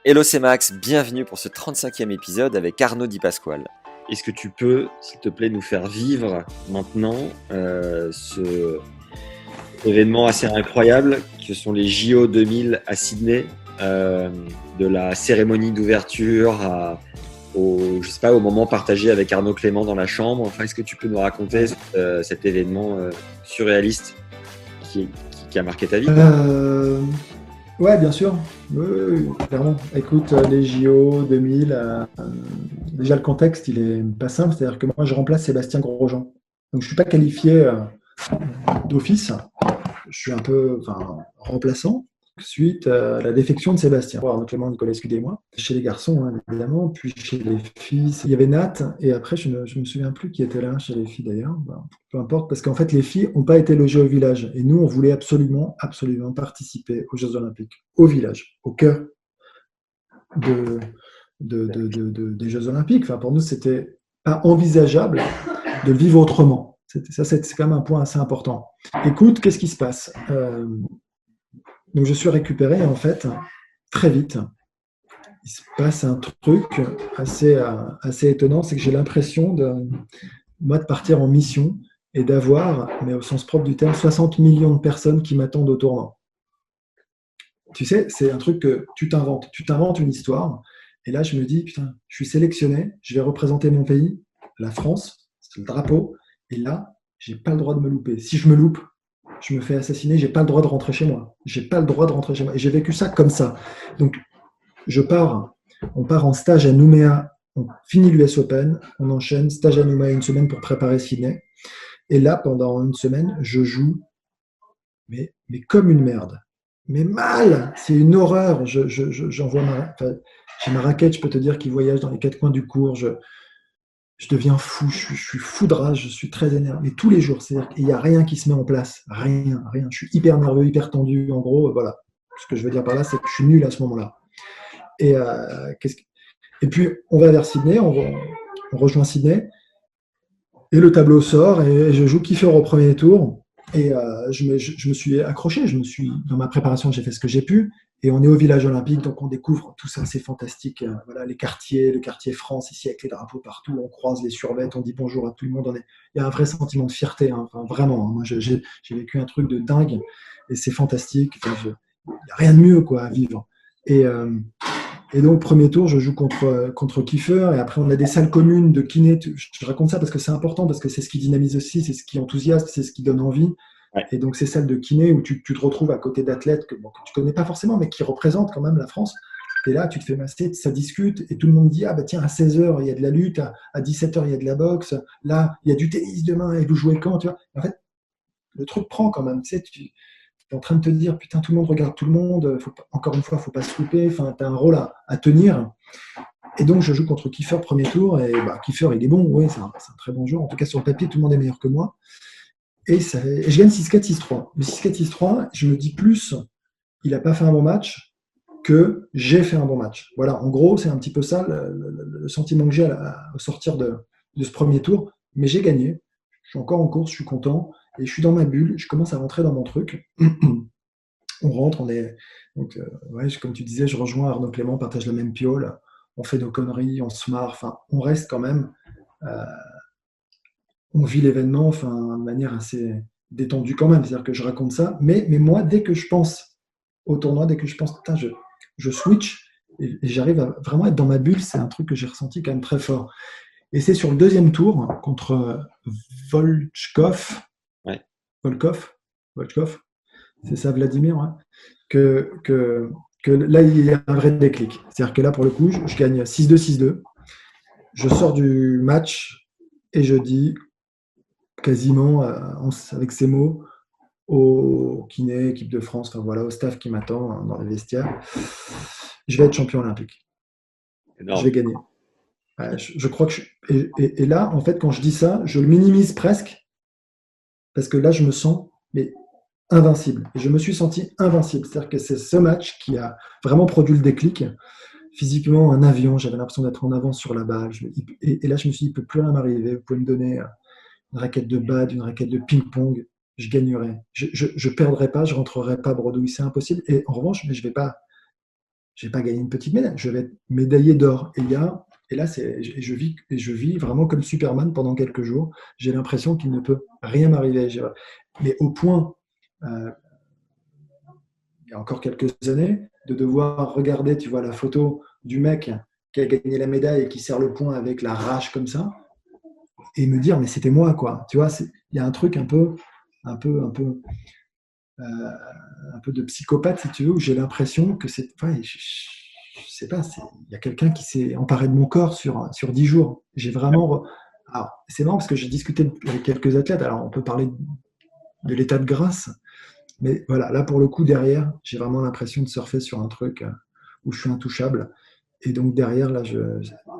Hello, c'est Max, bienvenue pour ce 35e épisode avec Arnaud Di Pasquale. Est-ce que tu peux, s'il te plaît, nous faire vivre maintenant ce événement assez incroyable que sont les JO 2000 à Sydney, de la cérémonie d'ouverture je sais pas, au moment partagé avec Arnaud Clément dans la chambre. Enfin, est-ce que tu peux nous raconter cet événement surréaliste qui, qui a marqué ta vie, quoi? Euh, ouais, bien sûr. Oui, oui, oui, clairement. Écoute, les JO 2000, déjà le contexte, il est pas simple. C'est-à-dire que moi, je remplace Sébastien Grosjean. Donc, je suis pas qualifié d'office. Je suis un peu, remplaçant suite à la défection de Sébastien. Bon, Clément, Nicolas Scudé et moi. Chez les garçons, hein, évidemment. Puis chez les filles, il y avait Nat. Et après, je me souviens plus qui était là chez les filles d'ailleurs. Ben, peu importe, parce qu'en fait, les filles n'ont pas été logées au village. Et nous, on voulait absolument, absolument participer aux Jeux Olympiques, au village, au cœur de, des Jeux Olympiques. Enfin, pour nous, c'était pas envisageable de le vivre autrement. C'est quand même un point assez important. Écoute, qu'est-ce qui se passe Donc, je suis récupéré, en fait, très vite. Il se passe un truc assez étonnant, c'est que j'ai l'impression moi, de partir en mission et d'avoir, mais au sens propre du terme, 60 millions de personnes qui m'attendent au tournant. Tu sais, c'est un truc que tu t'inventes. Tu t'inventes une histoire. Et là, je me dis, putain, je suis sélectionné, je vais représenter mon pays, la France, c'est le drapeau. Et là, j'ai pas le droit de me louper. Si je me loupe, je me fais assassiner, j'ai pas le droit de rentrer chez moi. J'ai pas le droit de rentrer chez moi. Et j'ai vécu ça comme ça. Donc, on part en stage à Nouméa, on finit l'US Open, on enchaîne, stage à Nouméa une semaine pour préparer Sydney. Et là, pendant une semaine, je joue, mais comme une merde. Mais mal, c'est une horreur. J'envoie j'ai ma raquette, je peux te dire, qui voyage dans les quatre coins du cours. Je deviens fou, je suis fou de rage, je suis très énervé. Mais tous les jours, c'est-à-dire qu'il n'y a rien qui se met en place. Rien, rien. Je suis hyper nerveux, hyper tendu. En gros, voilà. Ce que je veux dire par là, c'est que je suis nul à ce moment-là. Et, et puis, on va vers Sydney, on rejoint Sydney. Et le tableau sort et je joue Kiefer au premier tour. Et je me suis accroché. Dans ma préparation, j'ai fait ce que j'ai pu. Et on est au village olympique, donc on découvre tout ça, c'est fantastique. Voilà, les quartiers, le quartier France, ici avec les drapeaux partout, on croise les survêtes, on dit bonjour à tout le monde. Il y a un vrai sentiment de fierté, hein. Enfin, vraiment. Hein. Moi, j'ai vécu un truc de dingue et c'est fantastique. Enfin, il n'y a rien de mieux quoi, à vivre. Et, euh, et donc, premier tour, je joue contre Kiefer. Et après, on a des salles communes de kiné. Je raconte ça parce que c'est important, parce que c'est ce qui dynamise aussi, c'est ce qui enthousiasme, c'est ce qui donne envie. Ouais. Et donc, ces salles de kiné où tu te retrouves à côté d'athlètes que tu connais pas forcément, mais qui représentent quand même la France. Et là, tu te fais masser, ça discute, et tout le monde dit, ah bah tiens, à 16h, il y a de la lutte, à 17h, il y a de la boxe, là, il y a du tennis demain, et vous jouez quand, tu vois. En fait, le truc prend quand même, tu sais, tu es en train de te dire, putain, tout le monde regarde tout le monde, encore une fois, il ne faut pas se louper, enfin, tu as un rôle à tenir. Et donc, je joue contre Kiefer premier tour, et bah, Kiefer, il est bon, oui, c'est un très bon joueur. En tout cas, sur le papier, tout le monde est meilleur que moi. Et je gagne 6-4, 6-3. Le 6-4, 6-3, je me dis plus, il n'a pas fait un bon match que j'ai fait un bon match. Voilà, en gros, c'est un petit peu ça le sentiment que j'ai au sortir de ce premier tour. Mais j'ai gagné, je suis encore en course, je suis content, et je suis dans ma bulle, je commence à rentrer dans mon truc. On rentre, on est. Donc, ouais, comme tu disais, je rejoins Arnaud Clément, on partage la même piole, on fait nos conneries, on se marre, enfin, on reste quand même, euh, on vit l'événement enfin, de manière assez détendue quand même. C'est-à-dire que je raconte ça, mais moi, dès que je pense au tournoi, dès que je pense, putain, je switch et j'arrive à vraiment être dans ma bulle, c'est un truc que j'ai ressenti quand même très fort. Et c'est sur le deuxième tour contre Volchkov, Ouais. Volkov, Volchkov, c'est ça, Vladimir, hein, que, que, que là, il y a un vrai déclic. C'est-à-dire que là, pour le coup, je gagne 6-2, 6-2. Je sors du match et je dis quasiment avec ces mots au kiné, équipe de France, enfin voilà, au staff qui m'attend dans les vestiaires, je vais être champion olympique. Je Énorme. vais gagner. Je crois que et là, en fait, quand je dis ça, je le minimise presque parce que là, je me sens mais invincible. Et je me suis senti invincible. C'est-à-dire que c'est ce match qui a vraiment produit le déclic. Physiquement, un avion, j'avais l'impression d'être en avance sur la balle. Et là, je me suis dit, il ne peut plus rien m'arriver. Vous pouvez me donner une raquette de bad, une raquette de ping-pong, je gagnerai. Je ne perdrai pas, je ne rentrerai pas bredouille, c'est impossible. Et en revanche, mais je vais pas. je vais pas gagner une petite médaille, je vais être médaillé d'or. Et là, je vis vraiment comme Superman pendant quelques jours. J'ai l'impression qu'il ne peut rien m'arriver. Mais au point, euh, il y a encore quelques années, de devoir regarder, tu vois, la photo du mec qui a gagné la médaille et qui serre le poing avec la rage comme ça, et me dire, mais c'était moi, quoi. Tu vois, il y a un truc un peu, un peu, euh, un peu de psychopathe, si tu veux, où j'ai l'impression que c'est, enfin, je sais pas, il y a quelqu'un qui s'est emparé de mon corps sur 10 jours. J'ai vraiment. Alors, c'est marrant parce que j'ai discuté avec quelques athlètes. Alors, on peut parler de l'état de grâce, mais voilà, là, pour le coup, derrière, j'ai vraiment l'impression de surfer sur un truc où je suis intouchable. Et donc, derrière, là,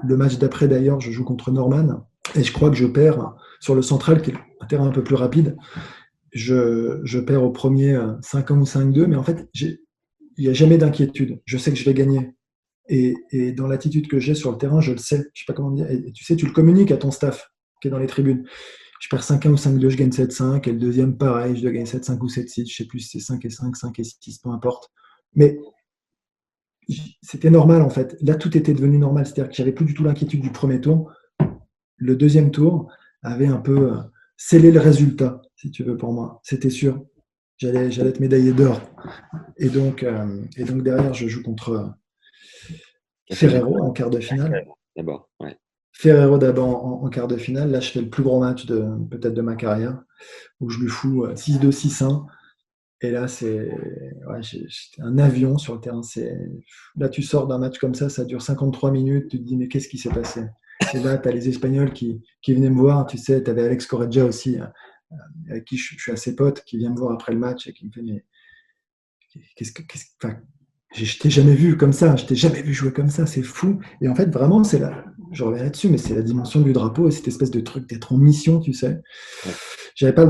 le match d'après, d'ailleurs, je joue contre Norman. Et je crois que je perds sur le central, qui est un terrain un peu plus rapide. Je perds au premier 5-1 ou 5-2, mais en fait, il n'y a jamais d'inquiétude. Je sais que je vais gagner. Et dans l'attitude que j'ai sur le terrain, je le sais. Je sais pas comment dire. Et tu sais, tu le communiques à ton staff qui est dans les tribunes. Je perds 5-1 ou 5-2, je gagne 7-5. Et le deuxième, pareil, je dois gagner 7-5 ou 7-6. Je sais plus si c'est 5-5, 5-6, peu importe. Mais c'était normal, en fait. Là, tout était devenu normal. C'est-à-dire que j'avais plus du tout l'inquiétude du premier tour. Le deuxième tour avait un peu scellé le résultat, si tu veux, pour moi. C'était sûr. J'allais être médaillé d'or. Et donc derrière, je joue contre Ferrero en quart de finale. D'abord, ouais. Ferrero d'abord en quart de finale. Là, je fais le plus gros match peut-être de ma carrière, où je lui fous 6-2, 6-1. Et là, j'étais un avion sur le terrain. Là, tu sors d'un match comme ça dure 53 minutes. Tu te dis, mais qu'est-ce qui s'est passé? Et là, tu as les Espagnols qui venaient me voir. Tu sais, tu avais Alex Correggia aussi, avec qui je suis assez pote, qui vient me voir après le match et qui me fait, mais enfin, je t'ai jamais vu comme ça, je t'ai jamais vu jouer comme ça, c'est fou. Et en fait, vraiment, je reviens là-dessus, mais c'est la dimension du drapeau et cette espèce de truc d'être en mission, tu sais. Ouais. J'avais pas le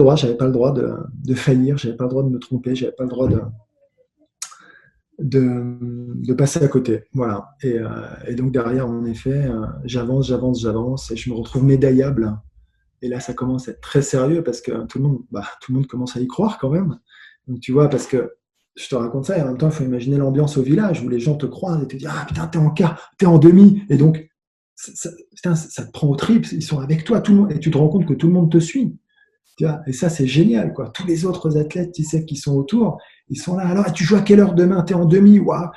droit de faillir, j'avais pas le droit de me tromper, j'avais pas le droit de passer à côté. Voilà. Et donc derrière, en effet, j'avance et je me retrouve médaillable. Et là, ça commence à être très sérieux parce que tout le monde commence à y croire quand même. Donc tu vois, parce que je te raconte ça et en même temps, il faut imaginer l'ambiance au village où les gens te croisent et te disent, ah putain, t'es en quart, t'es en demi. Et donc, putain, ça te prend au trip, ils sont avec toi, tout le monde, et tu te rends compte que tout le monde te suit. Tu vois, et ça, c'est génial, quoi. Tous les autres athlètes, tu sais, qui sont autour, ils sont là. Alors, tu joues à quelle heure demain? T'es en demi, waouh.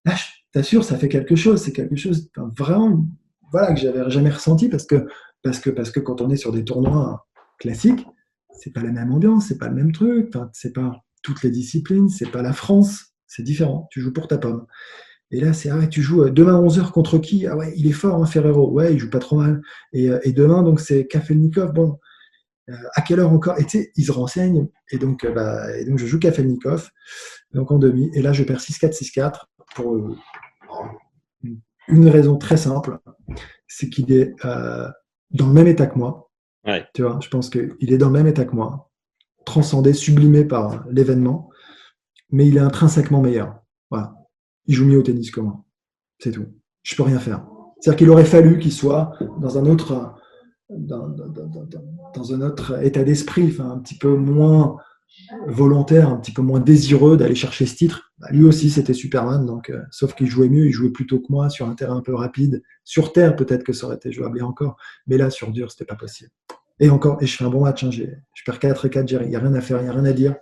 Là, je t'assure, ça fait quelque chose. C'est quelque chose, enfin, vraiment, voilà, que j'avais jamais ressenti parce que quand on est sur des tournois classiques, c'est pas la même ambiance, c'est pas le même truc. Enfin, c'est pas toutes les disciplines, c'est pas la France, c'est différent. Tu joues pour ta pomme. Et là, c'est, ah ouais, tu joues demain à 11h contre qui? Ah ouais, il est fort, hein, Ferrero. Ouais, il joue pas trop mal. Et demain, donc, c'est Kafelnikov. Bon, à quelle heure encore? Et tu sais, ils se renseignent. Et donc je joue Kafelnikov, donc en demi. Et là, je perds 6-4, 6-4 pour une raison très simple. C'est qu'il est dans le même état que moi. Ouais. Tu vois, je pense qu'il est dans le même état que moi, transcendé, sublimé par l'événement, mais il est intrinsèquement meilleur. Voilà. Il joue mieux au tennis que moi. C'est tout. Je peux rien faire. C'est-à-dire qu'il aurait fallu qu'il soit dans un autre, dans un autre état d'esprit, enfin, un petit peu moins volontaire, un petit peu moins désireux d'aller chercher ce titre. Bah, lui aussi, c'était Superman, donc, sauf qu'il jouait mieux, il jouait plutôt que moi sur un terrain un peu rapide. Sur terre, peut-être que ça aurait été jouable et encore, mais là, sur dur, c'était pas possible. Et encore, et je fais un bon match, hein, je perds 4-4, il n'y a rien à faire, il n'y a rien à dire.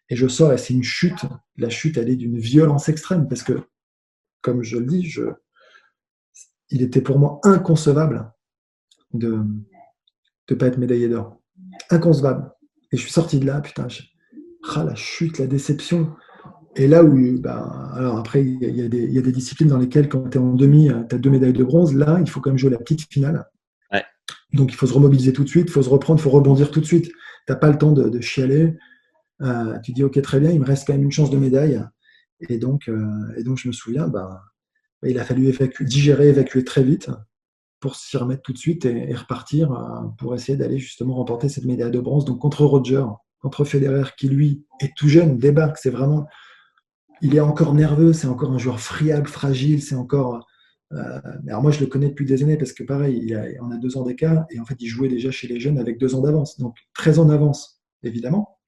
Et je sors et c'est une chute. La chute, elle est d'une violence extrême parce que, comme je le dis, il était pour moi inconcevable de ne pas être médaillé d'or. Inconcevable. Et je suis sorti de là, putain, la chute, la déception. Et là où, alors après, il y a des disciplines dans lesquelles, quand tu es en demi, tu as 2 médailles de bronze. Là, il faut quand même jouer la petite finale. Ouais. Donc, il faut se remobiliser tout de suite, il faut se reprendre, il faut rebondir tout de suite. Tu n'as pas le temps de chialer. Tu dis, OK, très bien, il me reste quand même une chance de médaille. Et donc je me souviens, il a fallu digérer, évacuer très vite pour s'y remettre tout de suite et repartir pour essayer d'aller justement remporter cette médaille de bronze. Donc contre Roger, contre Federer, qui lui est tout jeune, débarque, il est encore nerveux, c'est encore un joueur friable, fragile, c'est encore. Alors moi je le connais depuis des années parce que pareil, on a 2 ans d'écart et en fait il jouait déjà chez les jeunes avec 2 ans d'avance, donc 13 ans d'avance évidemment,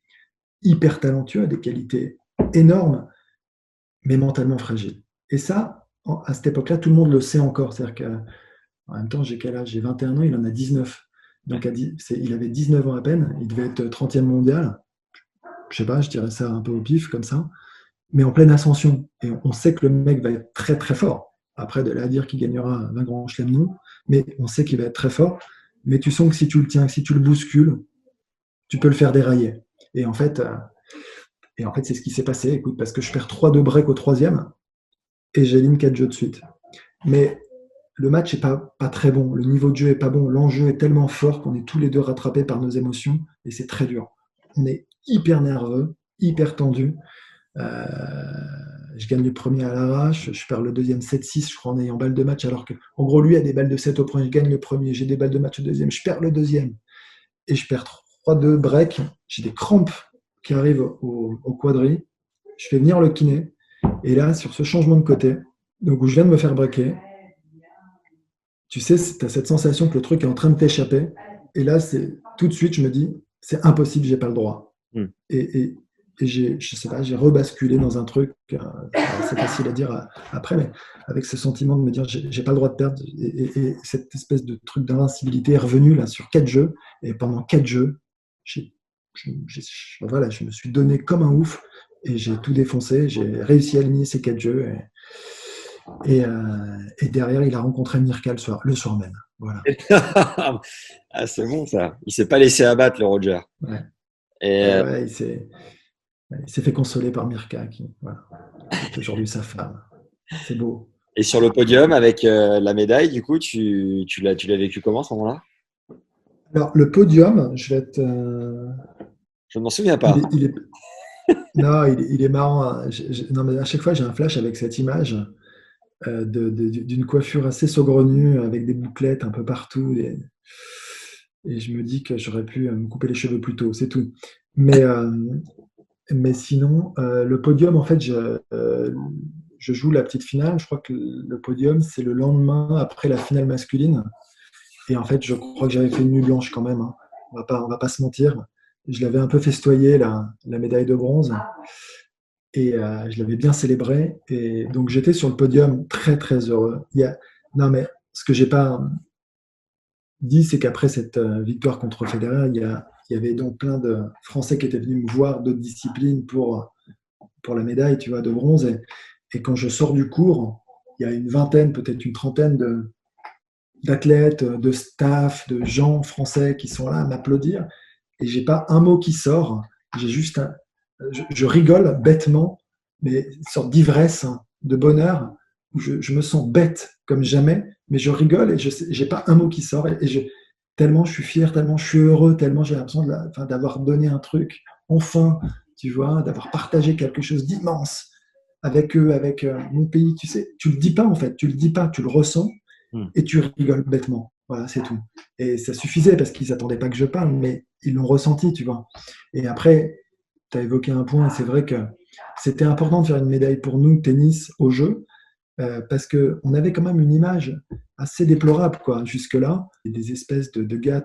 hyper talentueux, des qualités énormes, mais mentalement fragile. Et ça, à cette époque-là, tout le monde le sait encore. C'est-à-dire qu'en même temps, j'ai quel âge? J'ai 21 ans, il en a 19. Donc, il avait 19 ans à peine. Il devait être 30e mondial. Je sais pas, je dirais ça un peu au pif, comme ça. Mais en pleine ascension. Et on sait que le mec va être très, très fort. Après, de là à dire qu'il gagnera 20 grands chelems, non. Mais on sait qu'il va être très fort. Mais tu sens que si tu le tiens, que si tu le bouscules, tu peux le faire dérailler. Et en fait, c'est ce qui s'est passé. Écoute, parce que je perds 3-2 break au troisième et j'élimine 4 jeux de suite. Mais le match n'est pas très bon. Le niveau de jeu n'est pas bon. L'enjeu est tellement fort qu'on est tous les deux rattrapés par nos émotions et c'est très dur. On est hyper nerveux, hyper tendu. Euh, je gagne le premier à l'arrache, je perds le deuxième 7-6, je crois, en ayant balle de match, alors que, en gros, lui a des balles de 7 au premier, je gagne le premier, j'ai des balles de match au deuxième, je perds le deuxième, et je perds 3-2 break, j'ai des crampes qui arrivent au quadri, je fais venir le kiné, et là, sur ce changement de côté, donc où je viens de me faire breaker, tu sais, tu as cette sensation que le truc est en train de t'échapper, et là, tout de suite, je me dis, c'est impossible, j'ai pas le droit. Mm. Et je sais pas, j'ai rebasculé dans un truc, c'est facile à dire après, mais avec ce sentiment de me dire, j'ai pas le droit de perdre, et cette espèce de truc d'invincibilité est revenu là sur 4 jeux, et pendant 4 jeux, voilà, je me suis donné comme un ouf, et j'ai tout défoncé, j'ai réussi à aligner ces 4 jeux, et derrière, il a rencontré Mirka le soir même. Voilà. Ah, c'est bon ça. Il s'est pas laissé abattre, le Roger. Ouais. Et, Ouais, il s'est fait consoler par Mirka, qui voilà, est aujourd'hui sa femme. C'est beau. et sur le podium avec la médaille, du coup, tu l'as vécu comment à ce moment-là? Alors, le podium, je vais être. Je ne m'en souviens Il pas. est, il est- non, il est marrant, hein. Non, mais à chaque fois, j'ai un flash avec cette image d'une coiffure assez saugrenue, avec des bouclettes un peu partout. Et je me dis que j'aurais pu me couper les cheveux plus tôt, c'est tout. Mais, euh, mais sinon, le podium, en fait, je joue la petite finale. Je crois que le podium, c'est le lendemain après la finale masculine. Et en fait, je crois que j'avais fait une nuit blanche quand même, hein. On va pas se mentir. Je l'avais un peu festoyé, la médaille de bronze, et je l'avais bien célébré. Et donc, j'étais sur le podium très, très heureux. Non, mais ce que j'ai pas dit, c'est qu'après cette victoire contre Federer, il y avait donc plein de Français qui étaient venus me voir d'autres disciplines pour la médaille, tu vois, de bronze. Et quand je sors du cours, il y a une vingtaine, peut-être une trentaine d'athlètes, de staff, de gens français qui sont là à m'applaudir. Et j'ai pas un mot qui sort. J'ai juste je rigole bêtement, mais une sorte d'ivresse, hein, de bonheur, où je me sens bête comme jamais, mais je rigole et je j'ai pas un mot qui sort. Tellement je suis fier, tellement je suis heureux, tellement j'ai l'impression d'avoir donné un truc, enfin, tu vois, d'avoir partagé quelque chose d'immense avec eux, avec mon pays. Tu sais, tu le dis pas en fait, tu le dis pas, tu le ressens Hmm. et tu rigoles bêtement. Voilà, c'est tout. Et ça suffisait parce qu'ils n'attendaient pas que je parle, mais ils l'ont ressenti, tu vois. Et après, tu as évoqué un point, c'est vrai que c'était important de faire une médaille pour nous, tennis, au jeu, parce qu'on avait quand même une image assez déplorable, quoi, jusque-là. Des espèces de gars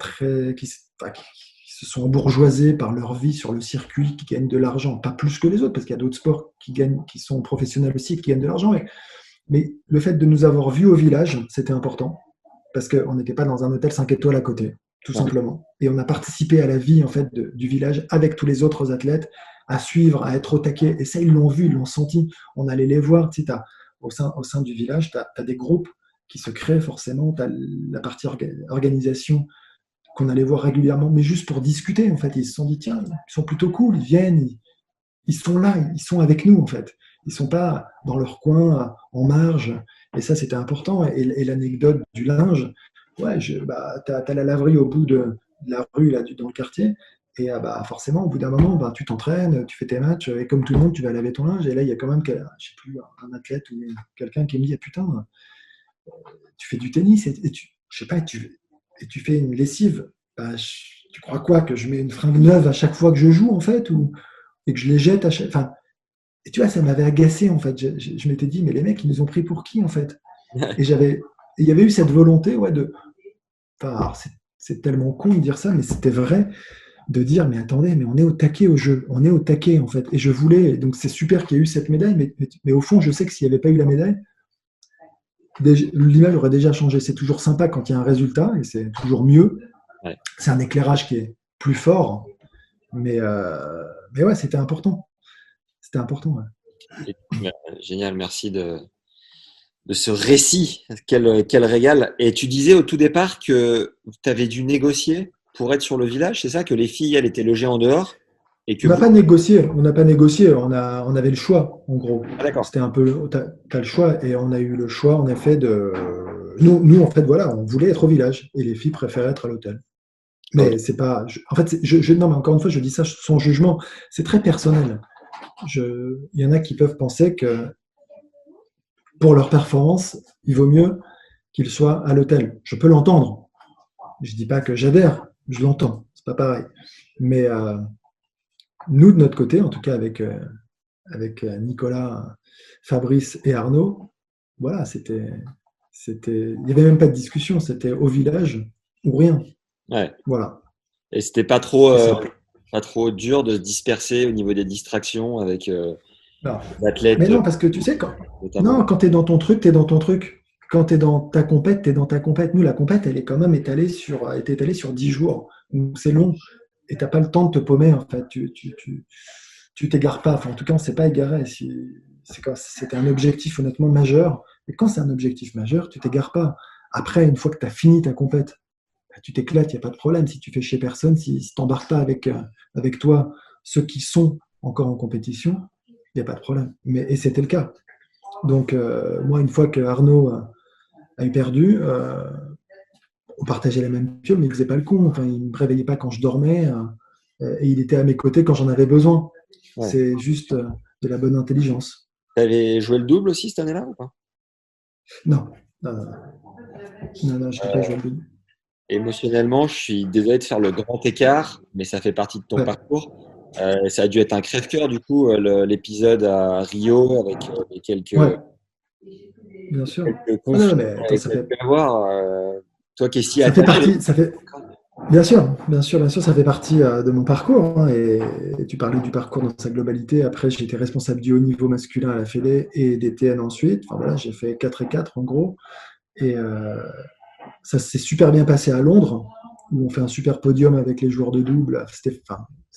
qui se sont embourgeoisés par leur vie sur le circuit, qui gagnent de l'argent, pas plus que les autres, parce qu'il y a d'autres sports qui sont professionnels aussi, qui gagnent de l'argent. Mais le fait de nous avoir vus au village, c'était important, parce qu'on n'était pas dans un hôtel 5 étoiles à côté, tout Ouais. simplement. Et on a participé à la vie en fait du village avec tous les autres athlètes, à suivre, à être au taquet. Et ça, ils l'ont vu, ils l'ont senti. On allait les voir. Tu sais, au sein du village, tu as des groupes qui se créent forcément. Tu as la partie organisation qu'on allait voir régulièrement, mais juste pour discuter. En fait, ils se sont dit, tiens, ils sont plutôt cool, ils viennent, ils sont là, ils sont avec nous en fait. Ils sont pas dans leur coin, en marge. Et ça, c'était important. Et l'anecdote du linge, ouais, t'as la laverie au bout de la rue là, dans le quartier. Et bah, forcément, au bout d'un moment, bah, tu t'entraînes, tu fais tes matchs, et comme tout le monde, tu vas laver ton linge. Et là, il y a quand même, je sais plus, un athlète ou quelqu'un qui me dit, ah, putain, tu fais du tennis je sais pas, et tu fais une lessive. Bah, tu crois quoi, que je mets une fringue neuve à chaque fois que je joue, en fait, et que je les jette à chaque. Enfin, et tu vois, ça m'avait agacé, en fait. Je m'étais dit, mais les mecs, ils nous ont pris pour qui, en fait? Et il y avait eu cette volonté, ouais, de. Enfin, c'est tellement con de dire ça, mais c'était vrai, de dire, mais attendez, mais on est au taquet au jeu, on est au taquet en fait. Et je voulais, donc c'est super qu'il y ait eu cette médaille, mais au fond, je sais que s'il n'y avait pas eu la médaille, l'image aurait déjà changé. C'est toujours sympa quand il y a un résultat, et c'est toujours mieux. Ouais. C'est un éclairage qui est plus fort, mais ouais, c'était important. C'était important. Ouais. Génial, merci de ce récit. Quel régal. Et tu disais au tout départ que tu avais dû négocier pour être sur le village, c'est ça? Que les filles, elles étaient logées en dehors et que On n'a vous... pas négocié, on n'a pas négocié, on avait le choix, en gros. Ah, d'accord. C'était un peu, t'as le choix, et on a eu le choix, en effet, de. Nous, en fait, voilà, on voulait être au village, et les filles préféraient être à l'hôtel. Ok. Mais c'est pas. En fait, non, mais encore une fois, je dis ça sans jugement. C'est très personnel. Il y en a qui peuvent penser que pour leur performance, il vaut mieux qu'ils soient à l'hôtel. Je peux l'entendre. Je dis pas que j'adhère, je l'entends. C'est pas pareil. Mais nous, de notre côté, en tout cas avec Nicolas, Fabrice et Arnaud, voilà, il n'y avait même pas de discussion. C'était au village ou rien. Ouais. Voilà. Et c'était pas trop dur de se disperser au niveau des distractions avec Non. Mais l'athlète non, parce que tu sais, notamment. quand tu es dans ton truc, tu es dans ton truc. Quand tu es dans ta compète, tu es dans ta compète. Nous, la compète, elle est quand même était étalée sur 10 jours. Donc, c'est long. Et tu n'as pas le temps de te paumer, en fait. Tu t'égares pas. Enfin, en tout cas, on ne s'est pas égaré. C'est quand c'était un objectif honnêtement majeur. Et quand c'est un objectif majeur, tu t'égares pas. Après, une fois que tu as fini ta compète, bah, tu t'éclates, il n'y a pas de problème. Si tu fais chier personne, si tu n'embarques pas avec toi ceux qui sont encore en compétition, il n'y a pas de problème. Et c'était le cas. Donc, moi, une fois que Arnaud a eu perdu, on partageait la même piole, mais il ne faisait pas le con. Enfin, il ne me réveillait pas quand je dormais, et il était à mes côtés quand j'en avais besoin. Ouais. C'est juste de la bonne intelligence. Tu avais joué le double aussi cette année-là ou pas? Non, non, non, non, non, je n'ai pas joué le double. Émotionnellement, je suis désolé de faire le grand écart, mais ça fait partie de ton Ouais, parcours. Ça a dû être un crève-cœur, du coup, l'épisode à Rio avec les ouais, bien sûr. quelques Ah non, conflits non, mais attends, que tu as pu avoir. Toi qui es si ça fait attaché. partie, bien sûr, bien sûr, bien sûr, ça fait partie de mon parcours, hein, et tu parlais du parcours dans sa globalité. Après, j'ai été responsable du haut niveau masculin à la Fédé et des TN ensuite. Enfin voilà, j'ai fait 4 et 4 en gros. Et ça s'est super bien passé à Londres, où on fait un super podium avec les joueurs de double. C'était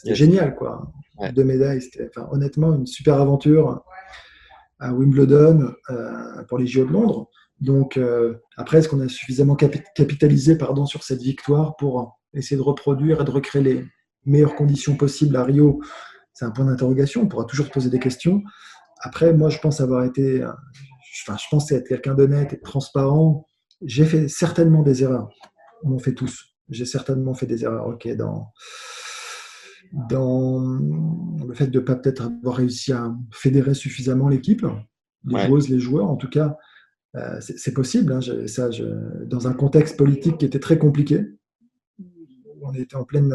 Yes. génial, quoi. Ouais. 2 médailles, c'était honnêtement une super aventure à Wimbledon pour les JO de Londres. Donc après, est-ce qu'on a suffisamment capitalisé sur cette victoire pour essayer de reproduire et de recréer les meilleures conditions possibles à Rio? C'est un point d'interrogation. On pourra toujours se poser des questions. Après, moi, je pense avoir été, je pense être quelqu'un d'honnête et de transparent. J'ai fait certainement des erreurs. On en fait tous. J'ai certainement fait des erreurs, ok, dans le fait de ne pas peut-être avoir réussi à fédérer suffisamment l'équipe, les Ouais. joueuses, les joueurs. En tout cas, c'est possible. Hein, dans un contexte politique qui était très compliqué, on était en pleine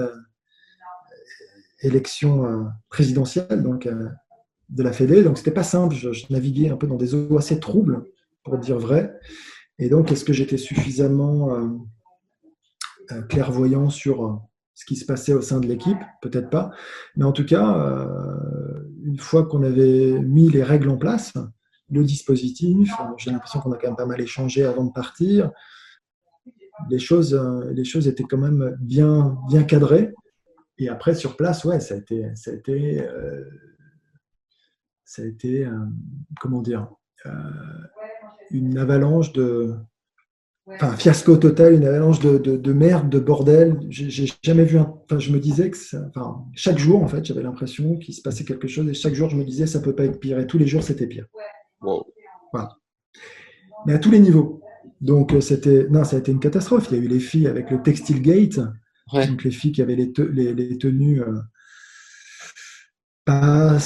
élection présidentielle de la Fédé, donc c'était pas simple. Je naviguais un peu dans des eaux assez troubles, pour dire vrai. Et donc, est-ce que j'étais suffisamment clairvoyant sur ce qui se passait au sein de l'équipe? Peut-être pas. Mais en tout cas, une fois qu'on avait mis les règles en place, le dispositif, j'ai l'impression qu'on a quand même pas mal échangé avant de partir. Les choses étaient quand même bien cadrées. Et après, sur place, ouais, ça a été comment dire, euh, une avalanche enfin, un fiasco total, une avalanche de merde, de bordel. J'ai jamais vu je me disais que chaque jour, en fait, j'avais l'impression qu'il se passait quelque chose, et chaque jour, je me disais, ça peut pas être pire. Et tous les jours, c'était pire. Wow. Voilà. Mais à tous les niveaux. Donc, non, ça a été une catastrophe. Il y a eu les filles avec le Textile Gate, Ouais. donc les filles qui avaient les tenues pas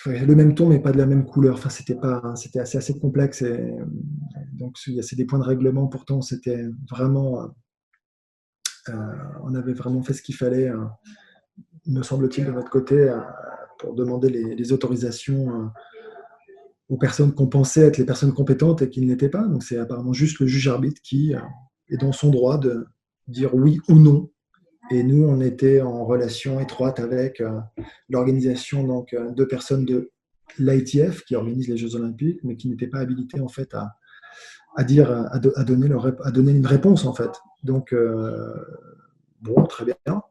le même ton, mais pas de la même couleur. Enfin, c'était assez complexe. Et, donc, c'est des points de règlement. Pourtant, c'était vraiment, on avait vraiment fait ce qu'il fallait, me semble-t-il, de notre côté, pour demander les autorisations aux personnes qu'on pensait être les personnes compétentes et qui ne l'étaient pas. Donc, c'est apparemment juste le juge arbitre qui est dans son droit de dire oui ou non Et nous, on était en relation étroite avec l'organisation, donc 2 personnes de l'ITF qui organise les Jeux Olympiques, mais qui n'étaient pas habilitées en fait à dire, à donner une réponse en fait. Donc bon, très bien.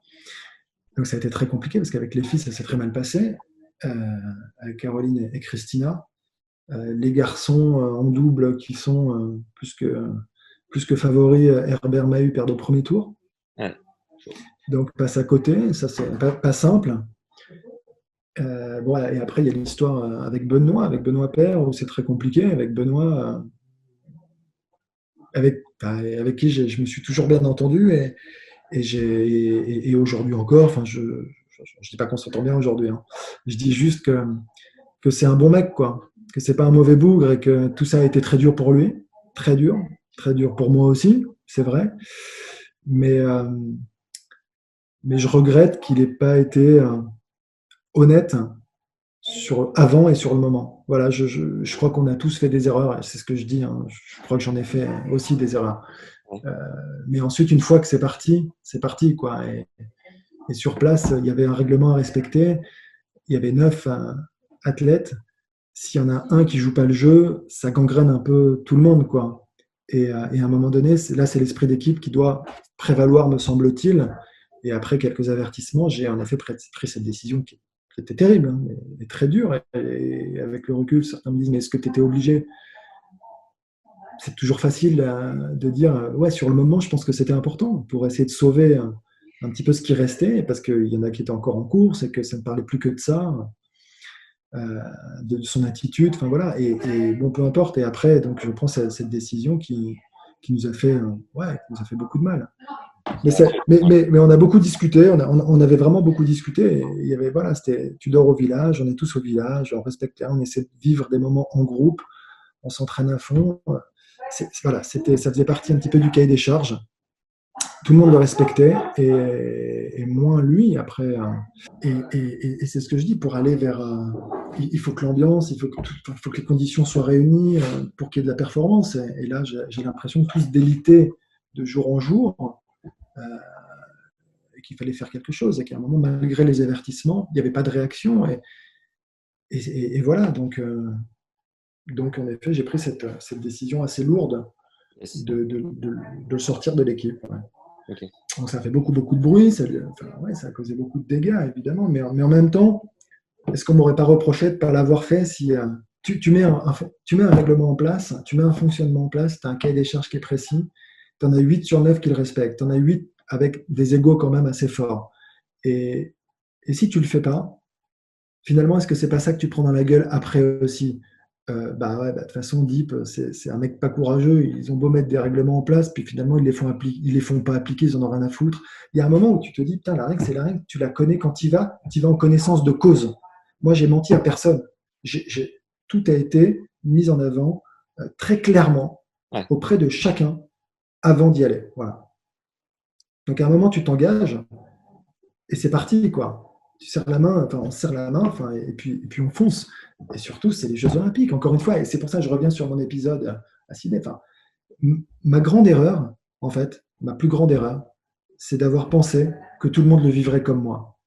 Donc ça a été très compliqué parce qu'avec les filles, ça s'est très mal passé, euh, avec Caroline et Christina. Les garçons en double qui sont plus que favoris, Herbert Mahut perd au premier tour. Ouais. Donc passe à côté, ça c'est pas simple. Voilà, et après il y a l'histoire avec Benoît Paire, où c'est très compliqué, avec Benoît, avec qui je me suis toujours bien entendu, et aujourd'hui encore, enfin je dis pas qu'on s'entend bien aujourd'hui, hein. Je dis juste que c'est un bon mec, quoi, que c'est pas un mauvais bougre et que tout ça a été très dur pour lui, très dur pour moi aussi, c'est vrai, mais, euh, mais je regrette qu'il n'ait pas été honnête sur avant et sur le moment. Voilà, je crois qu'on a tous fait des erreurs, et c'est ce que je dis, hein. Je crois que j'en ai fait aussi des erreurs. Ouais. Mais ensuite, une fois que c'est parti, quoi. Et sur place, il y avait un règlement à respecter. Il y avait 9 athlètes. S'il y en a un qui joue pas le jeu, ça gangrène un peu tout le monde, quoi. Et à un moment donné, c'est l'esprit d'équipe qui doit prévaloir, me semble-t-il. Et après quelques avertissements, j'ai en effet pris cette décision qui était terrible, hein, mais très dure. Et avec le recul, certains me disent, mais est-ce que tu étais obligé? C'est toujours facile de dire, ouais, sur le moment, je pense que c'était important pour essayer de sauver un petit peu ce qui restait, parce qu'il y en a qui étaient encore en course et que ça ne parlait plus que de ça, de son attitude, enfin voilà, et bon, peu importe. Et après, donc, je prends cette décision qui nous a fait, ouais, qui nous a fait beaucoup de mal. Mais on a beaucoup discuté, on avait vraiment beaucoup discuté. Et il y avait, voilà, tu dors au village, on est tous au village, on respecte, on essaie de vivre des moments en groupe, on s'entraîne à fond. Voilà, ça faisait partie un petit peu du cahier des charges. Tout le monde le respectait, et moins lui après. Et c'est ce que je dis, pour aller vers. Il faut que l'ambiance, il faut que les conditions soient réunies pour qu'il y ait de la performance. Et là, j'ai l'impression que tout se délitait de jour en jour, euh, et qu'il fallait faire quelque chose. Et qu'à un moment, malgré les avertissements, il n'y avait pas de réaction. Et voilà, donc en effet, j'ai pris cette décision assez lourde Yes. de le sortir de l'équipe. Ouais. Okay. Donc ça fait beaucoup de bruit, ça a causé beaucoup de dégâts, évidemment, mais en même temps, est-ce qu'on ne m'aurait pas reproché de ne pas l'avoir fait si tu mets un règlement en place, tu mets un fonctionnement en place, tu as un cahier des charges qui est précis, tu en as 8 sur 9 qui le respectent, tu en as 8 avec des égos quand même assez forts. Et si tu ne le fais pas, finalement, est-ce que c'est pas ça que tu prends dans la gueule après aussi? De toute façon, Deep, c'est un mec pas courageux. Ils ont beau mettre des règlements en place, puis finalement, ils les font pas appliquer, ils en ont rien à foutre. Il y a un moment où tu te dis, putain, la règle, c'est la règle, tu la connais quand tu y vas en connaissance de cause. Moi, j'ai menti à personne. Tout a été mis en avant très clairement auprès de chacun avant d'y aller. Voilà. Donc, à un moment, tu t'engages et c'est parti, quoi. Tu serres la main, enfin, on serre la main, enfin, et puis on fonce. Et surtout, c'est les Jeux Olympiques, encore une fois. Et c'est pour ça que je reviens sur mon épisode à Sydney. Enfin, ma grande erreur, en fait, ma plus grande erreur, c'est d'avoir pensé que tout le monde le vivrait comme moi.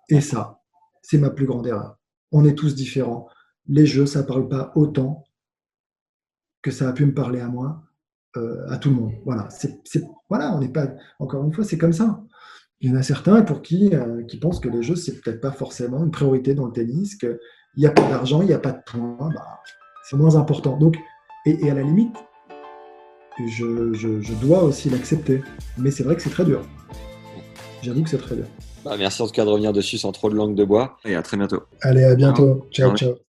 Et ça, c'est ma plus grande erreur. On est tous différents. Les Jeux, ça ne parle pas autant que ça a pu me parler à moi, à tout le monde. Voilà, voilà, on n'est pas. Encore une fois, c'est comme ça. Il y en a certains pour qui pensent que les jeux, c'est peut-être pas forcément une priorité dans le tennis, qu'il n'y a pas d'argent, il n'y a pas de points, c'est moins important. Donc, et à la limite, je dois aussi l'accepter. Mais c'est vrai que c'est très dur. J'avoue que c'est très dur. Merci en tout cas de revenir dessus sans trop de langue de bois. Et à très bientôt. Allez, à bientôt. Ciao, ciao.